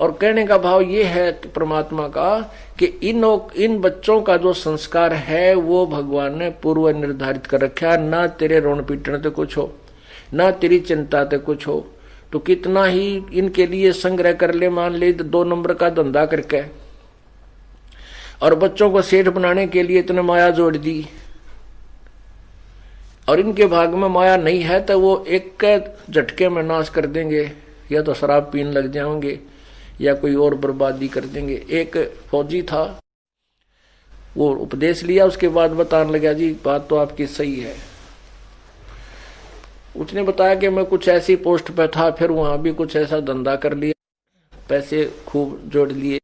और कहने का भाव ये है परमात्मा का कि इन बच्चों का जो संस्कार है वो भगवान ने पूर्व निर्धारित कर रखा, ना तेरे रोन पीटने ते कुछ हो, ना तेरी चिंता ते कुछ हो, तो कितना ही इनके लिए संग्रह कर ले, मान ले 2 नंबर का धंधा करके, और बच्चों को सेठ बनाने के लिए इतने माया जोड़ दी, और इनके भाग में माया नहीं है तो वो एक झटके में नाश कर देंगे, या तो शराब पीने लग जाएंगे या कोई और बर्बादी कर देंगे। एक फौजी था, वो उपदेश लिया, उसके बाद बताने लगा जी बात तो आपकी सही है। उसने बताया कि मैं कुछ ऐसी पोस्ट पे था, फिर वहां भी कुछ ऐसा धंधा कर लिया, पैसे खूब जोड़ लिए,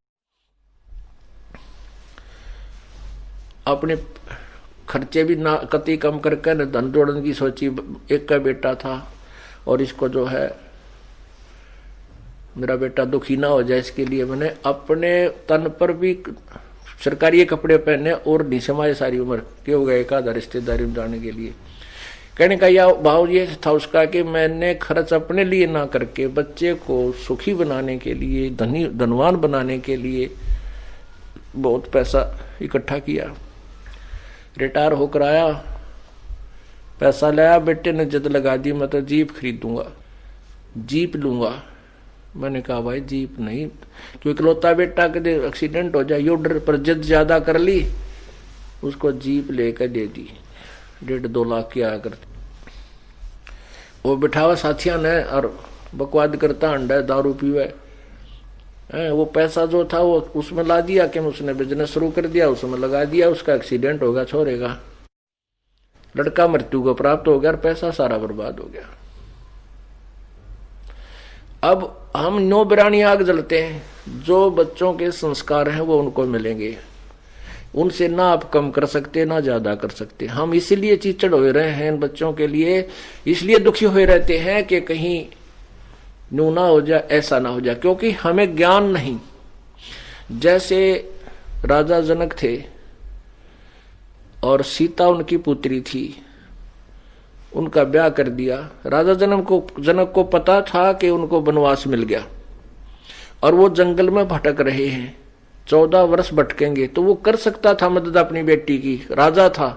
अपने खर्चे भी ना कति कम करके न धन जोड़ने की सोची। एक का बेटा था और इसको जो है मेरा बेटा दुखी ना हो जाए इसके लिए मैंने अपने तन पर भी सरकारी कपड़े पहने और नहीं समाये सारी उम्र के हो गए एक आधा रिश्तेदारी में जाने के लिए। कहने का यह भाव ये था उसका कि मैंने खर्च अपने लिए ना करके बच्चे को सुखी बनाने के लिए, धनवान बनाने के लिए बहुत पैसा इकट्ठा किया। रिटायर होकर आया, पैसा लाया, बेटे ने जिद लगा दी मैं तो जीप खरीदूंगा, जीप लूंगा। मैंने कहा भाई जीप नहीं, क्योंकि इकलौता बेटा कदे एक्सीडेंट हो जाए, यो डर पर जिद ज्यादा कर ली, उसको जीप लेकर दे दी। 1.5-2 लाख की आया करती। वो बिठावा साथिया ने और बकवाद करता, अंडा दारू पीवे। वो पैसा जो था वो उसमें ला दिया कि उसने बिजनेस शुरू कर दिया, उसमें लगा दिया, उसका एक्सीडेंट होगा, छोड़ेगा, लड़का मृत्यु को प्राप्त हो गया और पैसा सारा बर्बाद हो गया। अब हम 9 बिरानी आग जलते हैं, जो बच्चों के संस्कार हैं वो उनको मिलेंगे, उनसे ना आप कम कर सकते ना ज्यादा कर सकते। हम इसीलिए चिचड़ हो रहे हैं इन बच्चों के लिए, इसलिए दुखी हुए रहते हैं कि कहीं न्यू ना हो जाए, ऐसा ना हो जाए, क्योंकि हमें ज्ञान नहीं। जैसे राजा जनक थे और सीता उनकी पुत्री थी, उनका ब्याह कर दिया। राजा जनक को पता था कि उनको वनवास मिल गया और वो जंगल में भटक रहे हैं, 14 वर्ष भटकेंगे, तो वो कर सकता था मदद अपनी बेटी की। राजा था,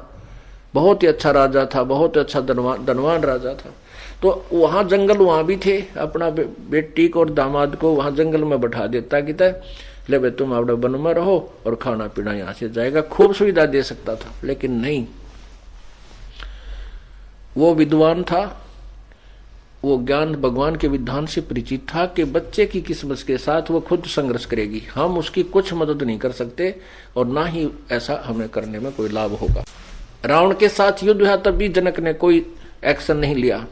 बहुत ही अच्छा राजा था, बहुत अच्छा धनवान राजा था। तो वहां जंगल वहां भी थे, अपना बेटी को और दामाद को वहां जंगल में बैठा देता कि ले भाई तुम अपने वन में रहो और खाना पीना यहां से जाएगा, खूब सुविधा दे सकता था। लेकिन नहीं, वो विद्वान था, वो ज्ञान भगवान के विधान से परिचित था कि बच्चे की किस्मत के साथ वो खुद संघर्ष करेगी, हम उसकी कुछ मदद नहीं कर सकते और ना ही ऐसा हमें करने में कोई लाभ होगा। रावण के साथ युद्ध हुआ तब भी जनक ने कोई एक्शन नहीं लिया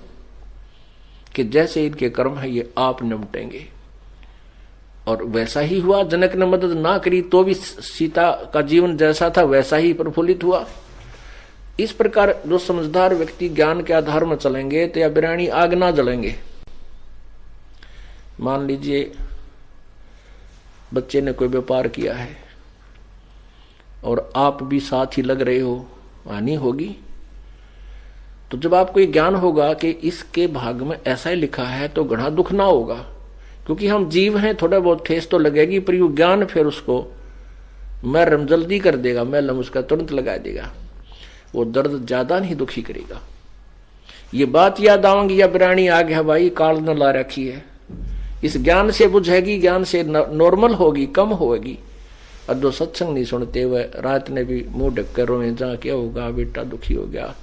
कि जैसे इनके कर्म है ये आप निपटेंगे, और वैसा ही हुआ। जनक ने मदद ना करी तो भी सीता का जीवन जैसा था वैसा ही प्रफुल्लित हुआ। इस प्रकार जो समझदार व्यक्ति ज्ञान के आधार में चलेंगे तो या बिरानी आग ना जलेंगे। मान लीजिए बच्चे ने कोई व्यापार किया है और आप भी साथ ही लग रहे हो, हानि होगी। तो जब आपको ये ज्ञान होगा कि इसके भाग में ऐसा ही लिखा है तो घना दुख ना होगा, क्योंकि हम जीव हैं, थोड़ा बहुत ठेस तो लगेगी, पर यू ज्ञान फिर उसको मरहम जल्दी कर देगा, मलहम उसका तुरंत लगा देगा, वो दर्द ज्यादा नहीं दुखी करेगा। ये बात याद आवेंगी या बिरानी आ गया भाई काल न ला रखी है, इस ज्ञान से बुझेगी, ज्ञान से नॉर्मल होगी, कम होगी। और जो सत्संग नहीं सुनते हुए रात ने भी मुंह ढक कर रोए, जा क्या होगा बेटा दुखी हो गया,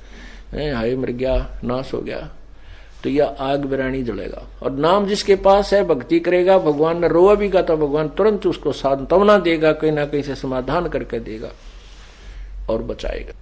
हाय मर गया, नाश हो गया, तो यह आग बिरानी जलेगा। और नाम जिसके पास है भक्ति करेगा, भगवान ने रोआ भी का तो भगवान तुरंत उसको सांत्वना देगा, कहीं ना कहीं से समाधान करके देगा और बचाएगा।